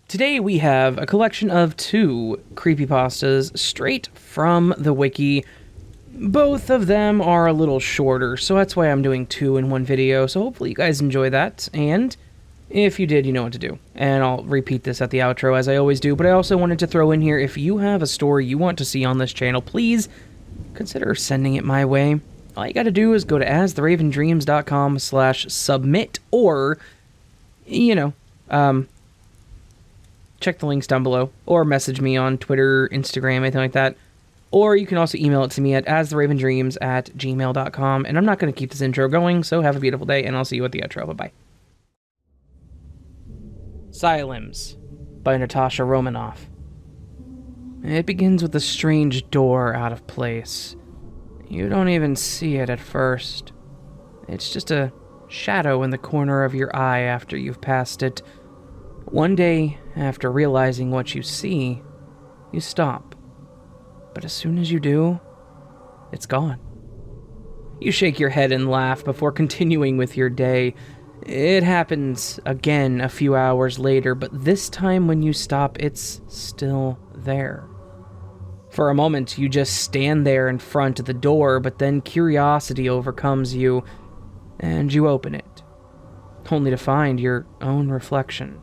Today we have a collection of 2 creepypastas straight from the wiki. Both of them are a little shorter, so that's why I'm doing 2 in one video, so hopefully you guys enjoy that, and if you did, you know what to do. And I'll repeat this at the outro as I always do, but I also wanted to throw in here, if you have a story you want to see on this channel, please consider sending it my way. All you gotta do is go to astheravendreams.com/submit, or, check the links down below, or message me on Twitter, Instagram, anything like that. Or you can also email it to me at astheravendreams@gmail.com, and I'm not going to keep this intro going, so have a beautiful day, and I'll see you at the outro. Bye-bye. Syelims by NatashaRomanoff. It begins with a strange door out of place. You don't even see it at first. It's just a shadow in the corner of your eye after you've passed it. One day, after realizing what you see, you stop. But as soon as you do, it's gone. You shake your head and laugh before continuing with your day. It happens again a few hours later, but this time when you stop, it's still there. For a moment, you just stand there in front of the door, but then curiosity overcomes you, and you open it, only to find your own reflection.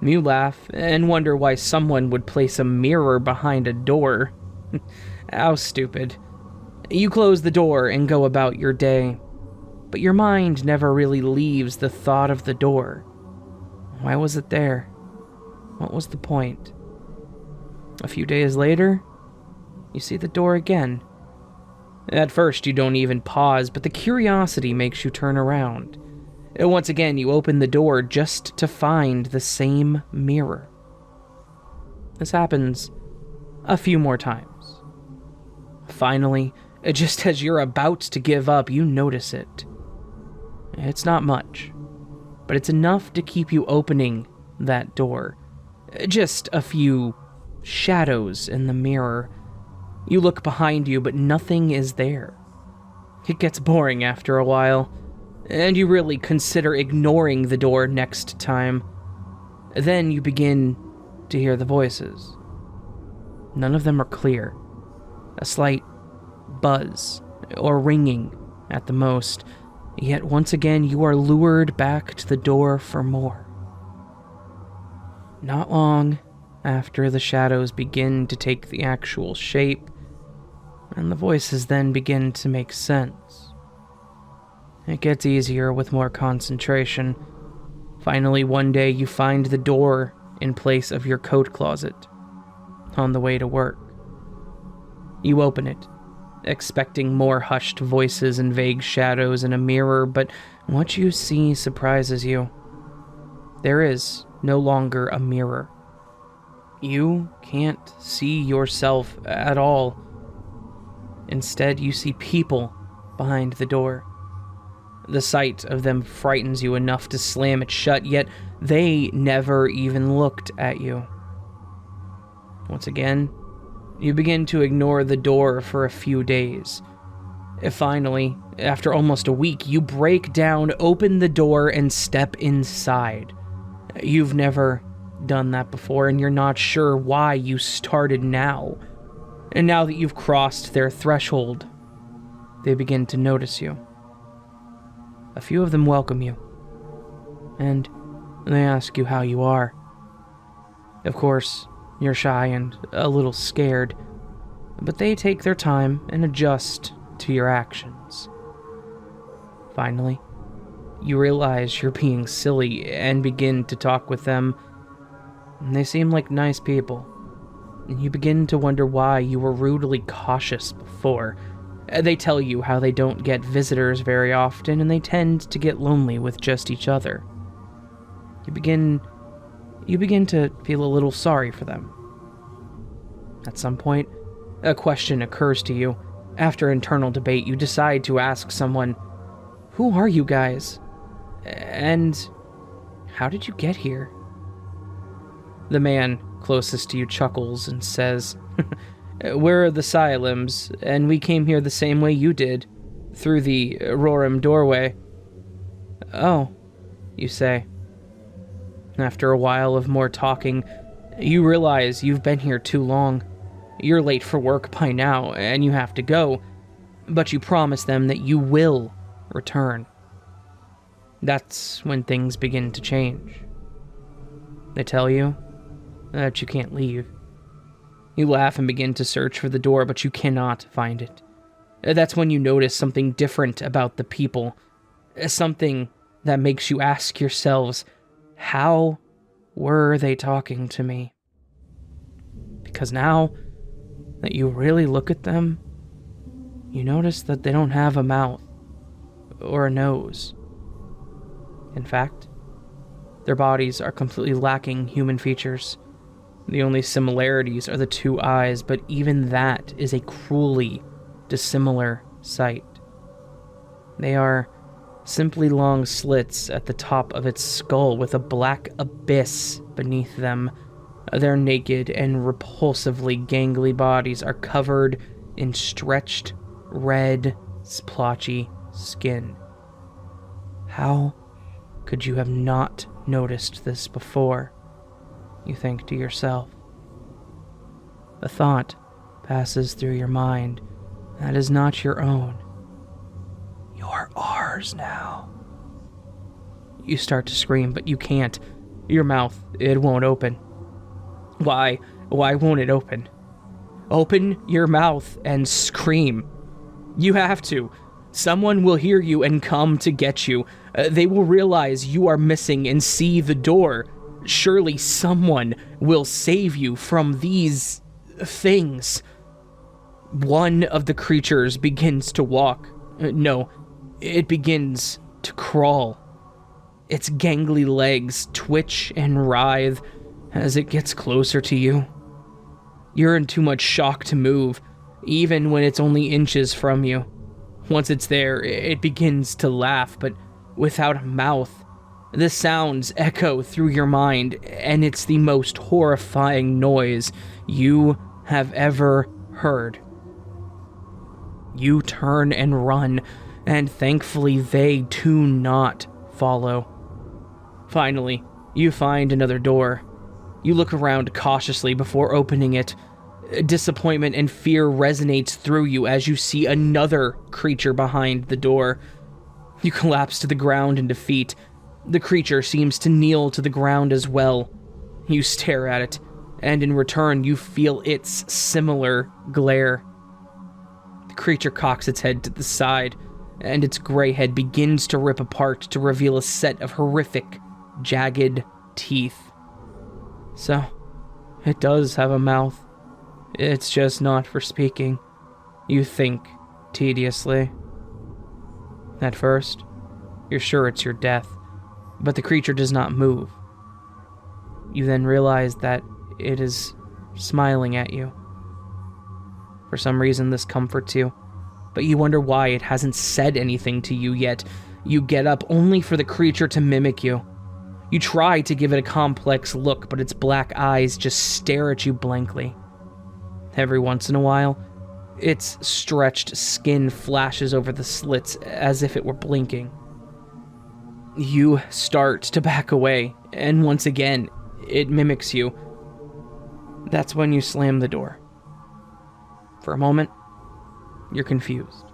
You laugh and wonder why someone would place a mirror behind a door. How stupid. You close the door and go about your day, but your mind never really leaves the thought of the door. Why was it there? What was the point? A few days later, you see the door again. At first, you don't even pause, but the curiosity makes you turn around. Once again, you open the door just to find the same mirror. This happens a few more times. Finally, just as you're about to give up, you notice it. It's not much, but it's enough to keep you opening that door. Just a few shadows in the mirror. You look behind you, but nothing is there. It gets boring after a while, and you really consider ignoring the door next time. Then you begin to hear the voices. None of them are clear. A slight buzz, or ringing at the most, yet once again you are lured back to the door for more. Not long after, the shadows begin to take the actual shape, and the voices then begin to make sense. It gets easier with more concentration. Finally, one day you find the door in place of your coat closet, on the way to work. You open it, expecting more hushed voices and vague shadows in a mirror, but what you see surprises you. There is no longer a mirror. You can't see yourself at all. Instead, you see people behind the door. The sight of them frightens you enough to slam it shut, yet they never even looked at you. Once again, you begin to ignore the door for a few days. Finally, after almost a week, you break down, open the door, and step inside. You've never done that before, and you're not sure why you started now. And now that you've crossed their threshold, they begin to notice you. A few of them welcome you, and they ask you how you are. Of course, you're shy and a little scared, but they take their time and adjust to your actions. Finally, you realize you're being silly and begin to talk with them. They seem like nice people, and you begin to wonder why you were rudely cautious before. They tell you how they don't get visitors very often, and they tend to get lonely with just each other. You begin to feel a little sorry for them. At some point, a question occurs to you. After internal debate, you decide to ask someone, "Who are you guys? And how did you get here?" The man closest to you chuckles and says, "We're the Syelims, and we came here the same way you did, through the Roram doorway." "Oh," you say. After a while of more talking, you realize you've been here too long. You're late for work by now, and you have to go, but you promise them that you will return. That's when things begin to change. They tell you that you can't leave. You laugh and begin to search for the door, but you cannot find it. That's when you notice something different about the people. Something that makes you ask yourselves, how were they talking to me? Because now that you really look at them, you notice that they don't have a mouth or a nose. In fact, their bodies are completely lacking human features. The only similarities are the two eyes, but even that is a cruelly dissimilar sight. They are simply long slits at the top of its skull with a black abyss beneath them. Their naked and repulsively gangly bodies are covered in stretched, red, splotchy skin. How could you have not noticed this before? You think to yourself. A thought passes through your mind that is not your own. You're ours now. You start to scream, but you can't. Your mouth, it won't open. Why won't it open? Open your mouth and scream. You have to. Someone will hear you and come to get you. They will realize you are missing and see the door. Surely someone will save you from these things. One of the creatures begins to walk. No, it begins to crawl. Its gangly legs twitch and writhe as it gets closer to you. You're in too much shock to move, even when it's only inches from you. Once it's there, it begins to laugh, but without a mouth. The sounds echo through your mind, and it's the most horrifying noise you have ever heard. You turn and run, and thankfully they do not follow. Finally, you find another door. You look around cautiously before opening it. Disappointment and fear resonates through you as you see another creature behind the door. You collapse to the ground in defeat. The creature seems to kneel to the ground as well. You stare at it, and in return you feel its similar glare. The creature cocks its head to the side, and its gray head begins to rip apart to reveal a set of horrific, jagged teeth. So, it does have a mouth. It's just not for speaking, you think tediously. At first, you're sure it's your death, but the creature does not move. You then realize that it is smiling at you. For some reason, this comforts you, but you wonder why it hasn't said anything to you yet. You get up only for the creature to mimic you. You try to give it a complex look, but its black eyes just stare at you blankly. Every once in a while, its stretched skin flashes over the slits as if it were blinking. You start to back away, and once again, it mimics you. That's when you slam the door. For a moment, you're confused.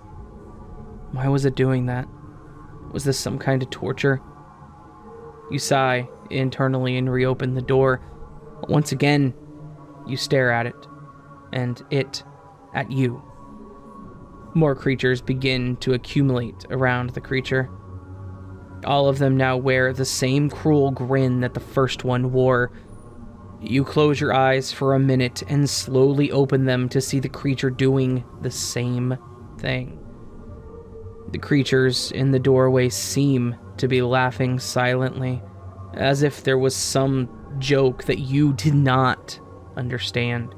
Why was it doing that? Was this some kind of torture? You sigh internally and reopen the door. Once again, you stare at it, and it at you. More creatures begin to accumulate around the creature. All of them now wear the same cruel grin that the first one wore. You close your eyes for a minute and slowly open them to see the creature doing the same thing. The creatures in the doorway seem to be laughing silently, as if there was some joke that you did not understand.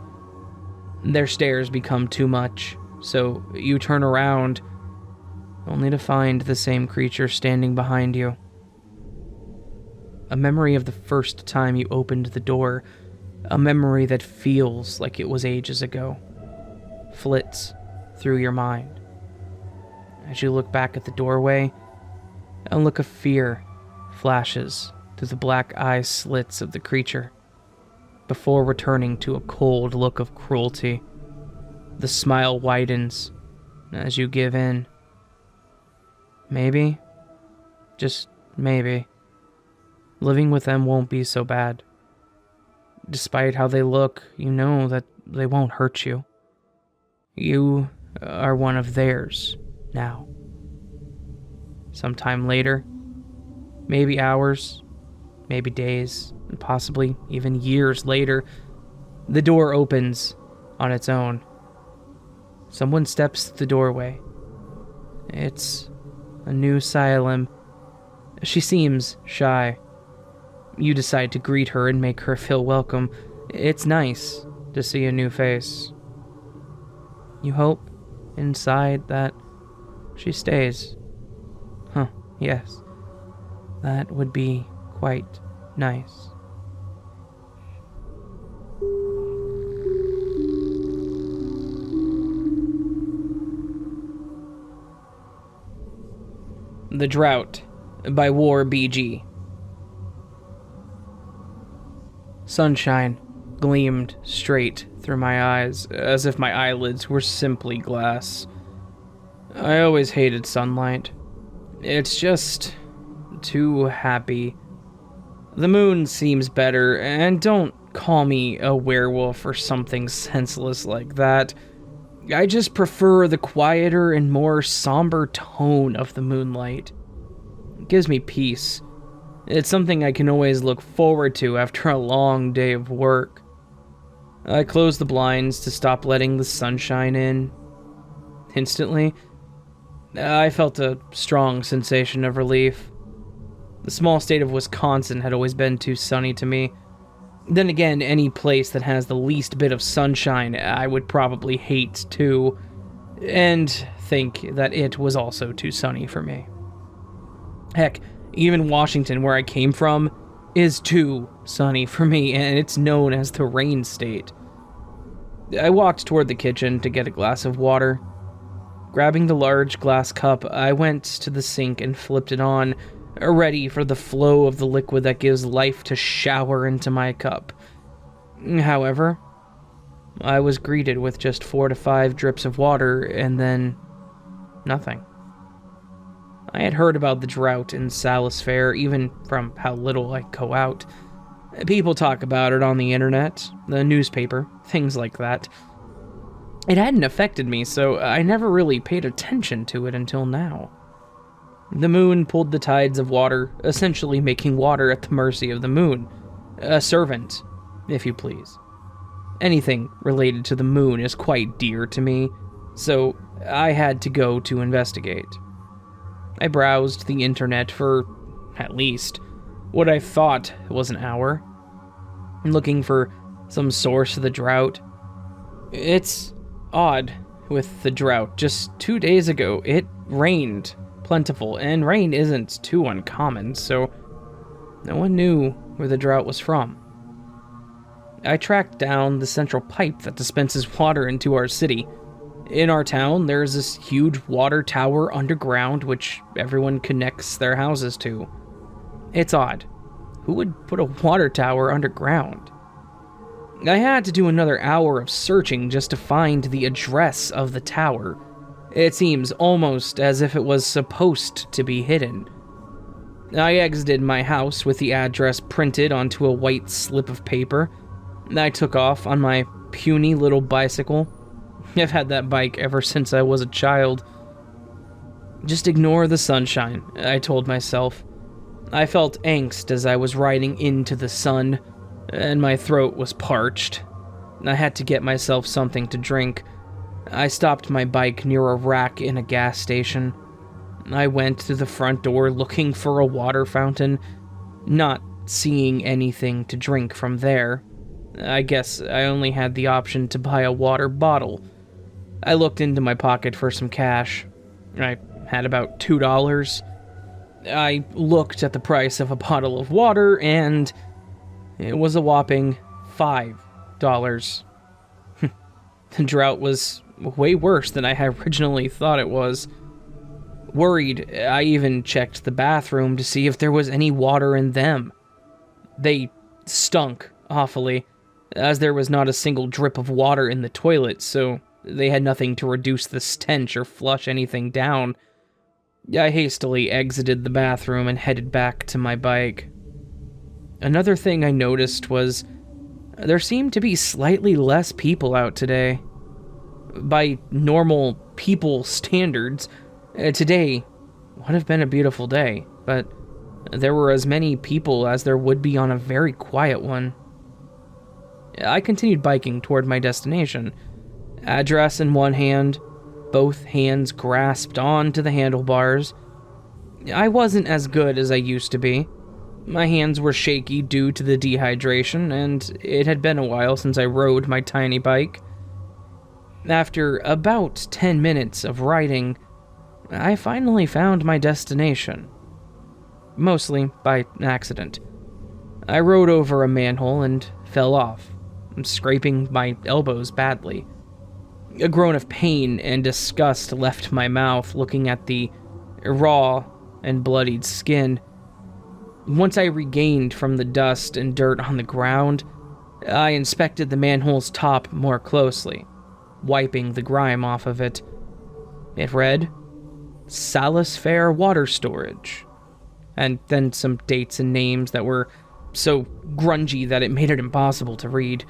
Their stares become too much, so you turn around, only to find the same creature standing behind you. A memory of the first time you opened the door, a memory that feels like it was ages ago, flits through your mind. As you look back at the doorway, a look of fear flashes through the black eye slits of the creature, before returning to a cold look of cruelty. The smile widens as you give in. Maybe, just maybe, living with them won't be so bad. Despite how they look, you know that they won't hurt you. You are one of theirs now. Sometime later, maybe hours, maybe days, and possibly even years later, the door opens on its own. Someone steps through the doorway. It's a new Syelem. She seems shy. You decide to greet her and make her feel welcome. It's nice to see a new face. You hope inside that she stays. Huh, yes. That would be quite nice. The Drought by WarbG. Sunshine gleamed straight through my eyes, as if my eyelids were simply glass. I always hated sunlight. It's just too happy. The moon seems better, and don't call me a werewolf or something senseless like that. I just prefer the quieter and more somber tone of the moonlight. It gives me peace. It's something I can always look forward to after a long day of work. I closed the blinds to stop letting the sunshine in. Instantly, I felt a strong sensation of relief. The small state of Wisconsin had always been too sunny to me. Then again, any place that has the least bit of sunshine I would probably hate too, and think that it was also too sunny for me. Heck, even Washington, where I came from, is too sunny for me, and it's known as the rain state. I walked toward the kitchen to get a glass of water. Grabbing the large glass cup, I went to the sink and flipped it on, ready for the flow of the liquid that gives life to shower into my cup. However, I was greeted with just 4 to 5 drips of water, and then nothing. I had heard about the drought in Salisfair, even from how little I go out. People talk about it on the internet, the newspaper, things like that. It hadn't affected me, so I never really paid attention to it until now. The moon pulled the tides of water, essentially making water at the mercy of the moon. A servant, if you please. Anything related to the moon is quite dear to me, so I had to go to investigate. I browsed the internet for, at least, what I thought was an hour, looking for some source of the drought. It's odd with the drought. Just 2 days ago, it rained plentiful, and rain isn't too uncommon, so no one knew where the drought was from. I tracked down the central pipe that dispenses water into our city. In our town, there's this huge water tower underground which everyone connects their houses to. It's odd. Who would put a water tower underground? I had to do another hour of searching just to find the address of the tower. It seems almost as if it was supposed to be hidden. I exited my house with the address printed onto a white slip of paper. I took off on my puny little bicycle. I've had that bike ever since I was a child. Just ignore the sunshine, I told myself. I felt angst as I was riding into the sun, and my throat was parched. I had to get myself something to drink. I stopped my bike near a rack in a gas station. I went to the front door looking for a water fountain, not seeing anything to drink from there. I guess I only had the option to buy a water bottle. I looked into my pocket for some cash. I had about $2. I looked at the price of a bottle of water, and it was a whopping $5. The drought was way worse than I had originally thought it was. Worried, I even checked the bathroom to see if there was any water in them. They stunk awfully, as there was not a single drip of water in the toilet, so they had nothing to reduce the stench or flush anything down. I hastily exited the bathroom and headed back to my bike. Another thing I noticed was there seemed to be slightly less people out today. By normal people standards, today would have been a beautiful day, but there were as many people as there would be on a very quiet one. I continued biking toward my destination, address in one hand, both hands grasped onto the handlebars. I wasn't as good as I used to be. My hands were shaky due to the dehydration, and it had been a while since I rode my tiny bike. After about 10 minutes of riding, I finally found my destination. Mostly by accident. I rode over a manhole and fell off, scraping my elbows badly. A groan of pain and disgust left my mouth looking at the raw and bloodied skin. Once I regained from the dust and dirt on the ground, I inspected the manhole's top more closely, wiping the grime off of it. It read, Salis Fair Water Storage, and then some dates and names that were so grungy that it made it impossible to read.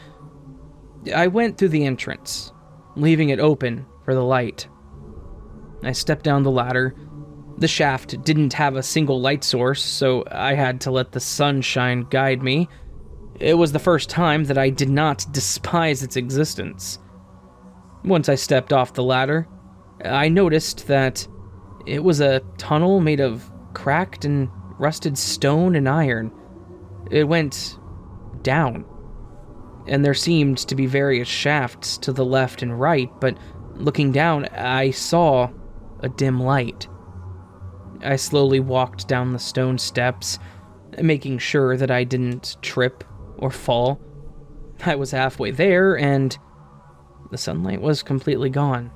I went through the entrance, leaving it open for the light. I stepped down the ladder. The shaft didn't have a single light source, so I had to let the sunshine guide me. It was the first time that I did not despise its existence. Once I stepped off the ladder, I noticed that it was a tunnel made of cracked and rusted stone and iron. It went down, and there seemed to be various shafts to the left and right, but looking down, I saw a dim light. I slowly walked down the stone steps, making sure that I didn't trip or fall. I was halfway there, and the sunlight was completely gone.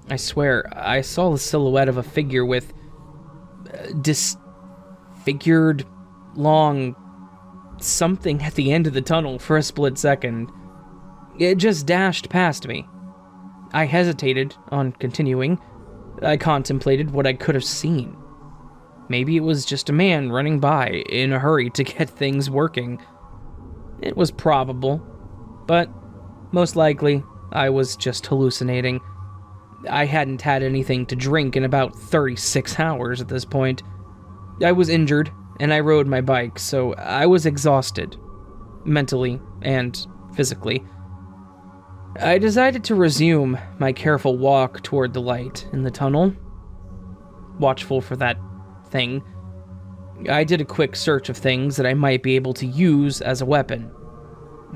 I swear, I saw the silhouette of a figure with disfigured, long something at the end of the tunnel for a split second. It just dashed past me. I hesitated on continuing. I contemplated what I could have seen. Maybe it was just a man running by in a hurry to get things working. It was probable, but most likely I was just hallucinating. I hadn't had anything to drink in about 36 hours at this point. I was injured, and I rode my bike, so I was exhausted, mentally and physically. I decided to resume my careful walk toward the light in the tunnel, watchful for that thing. I did a quick search of things that I might be able to use as a weapon.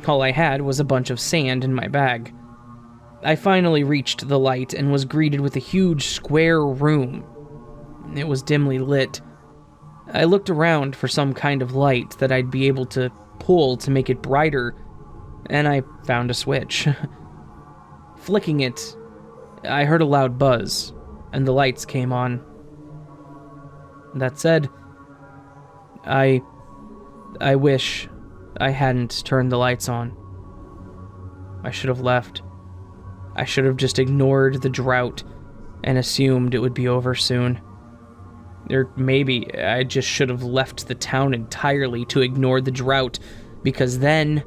All I had was a bunch of sand in my bag. I finally reached the light and was greeted with a huge square room. It was dimly lit. I looked around for some kind of light that I'd be able to pull to make it brighter, and I found a switch. Flicking it, I heard a loud buzz, and the lights came on. That said, I wish I hadn't turned the lights on. I should have left. I should have just ignored the drought and assumed it would be over soon. Or maybe I just should have left the town entirely to ignore the drought, because then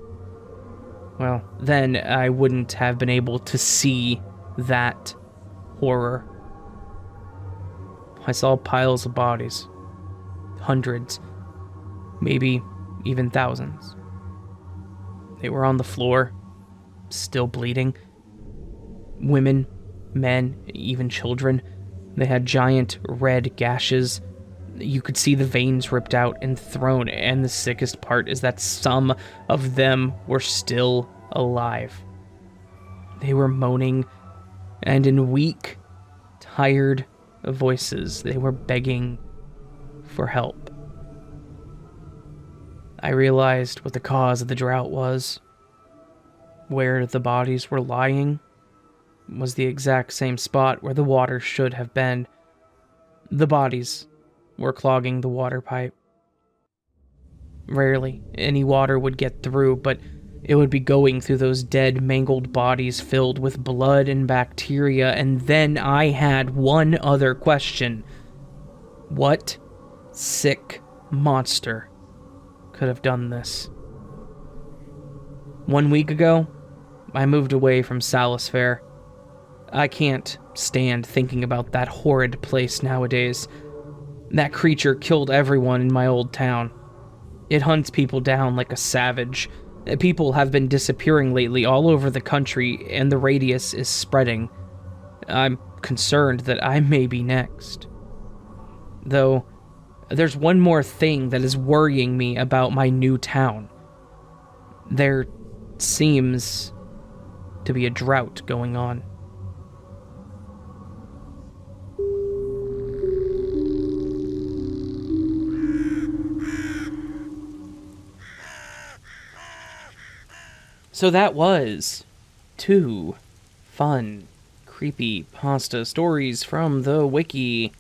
I wouldn't have been able to see that horror. I saw piles of bodies. Hundreds. Maybe even thousands. They were on the floor, still bleeding. Women, men, even children. They had giant red gashes. You could see the veins ripped out and thrown, and the sickest part is that some of them were still alive. They were moaning, and in weak, tired voices, they were begging for help. I realized what the cause of the drought was. Where the bodies were lying was the exact same spot where the water should have been. The bodies were clogging the water pipe. Rarely any water would get through, but it would be going through those dead, mangled bodies filled with blood and bacteria. And then I had one other question. What sick monster could have done this? 1 week ago, I moved away from Salisfair. I can't stand thinking about that horrid place nowadays. That creature killed everyone in my old town. It hunts people down like a savage. People have been disappearing lately all over the country, and the radius is spreading. I'm concerned that I may be next. Though, there's one more thing that is worrying me about my new town. There seems to be a drought going on. So that was 2 fun creepypasta stories from the wiki.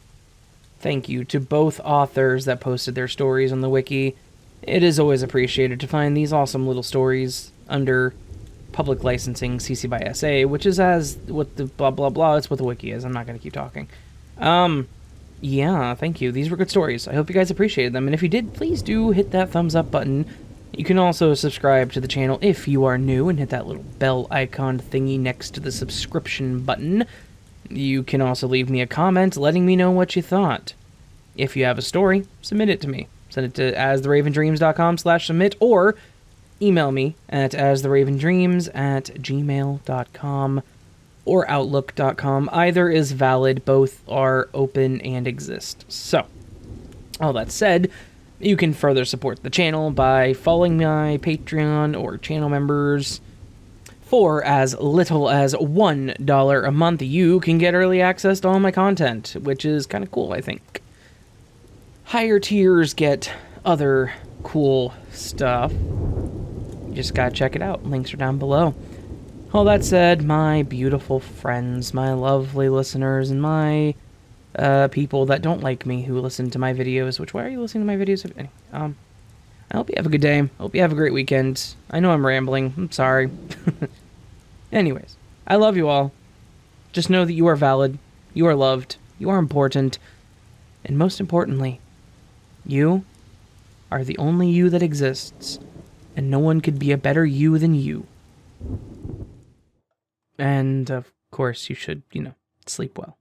Thank you to both authors that posted their stories on the wiki. It is always appreciated to find these awesome little stories under public licensing CC by SA, which is as what the blah blah blah, it's what the wiki is. I'm not going to keep talking. Yeah, thank you. These were good stories. I hope you guys appreciated them, and if you did, please do hit that thumbs up button. You can also subscribe to the channel if you are new and hit that little bell icon thingy next to the subscription button. You can also leave me a comment letting me know what you thought. If you have a story, submit it to me. Send it to astheravendreams.com/submit or email me at astheravendreams@gmail.com or outlook.com. Either is valid. Both are open and exist. So, all that said, you can further support the channel by following my Patreon or channel members. For as little as $1 a month, you can get early access to all my content, which is kind of cool, I think. Higher tiers get other cool stuff. You just gotta check it out. Links are down below. All that said, my beautiful friends, my lovely listeners, and my people that don't like me who listen to my videos, which, why are you listening to my videos? Anyway, I hope you have a good day. I hope you have a great weekend. I know I'm rambling. I'm sorry. Anyways, I love you all. Just know that you are valid, you are loved, you are important, and most importantly, you are the only you that exists, and no one could be a better you than you. And, of course, you should, sleep well.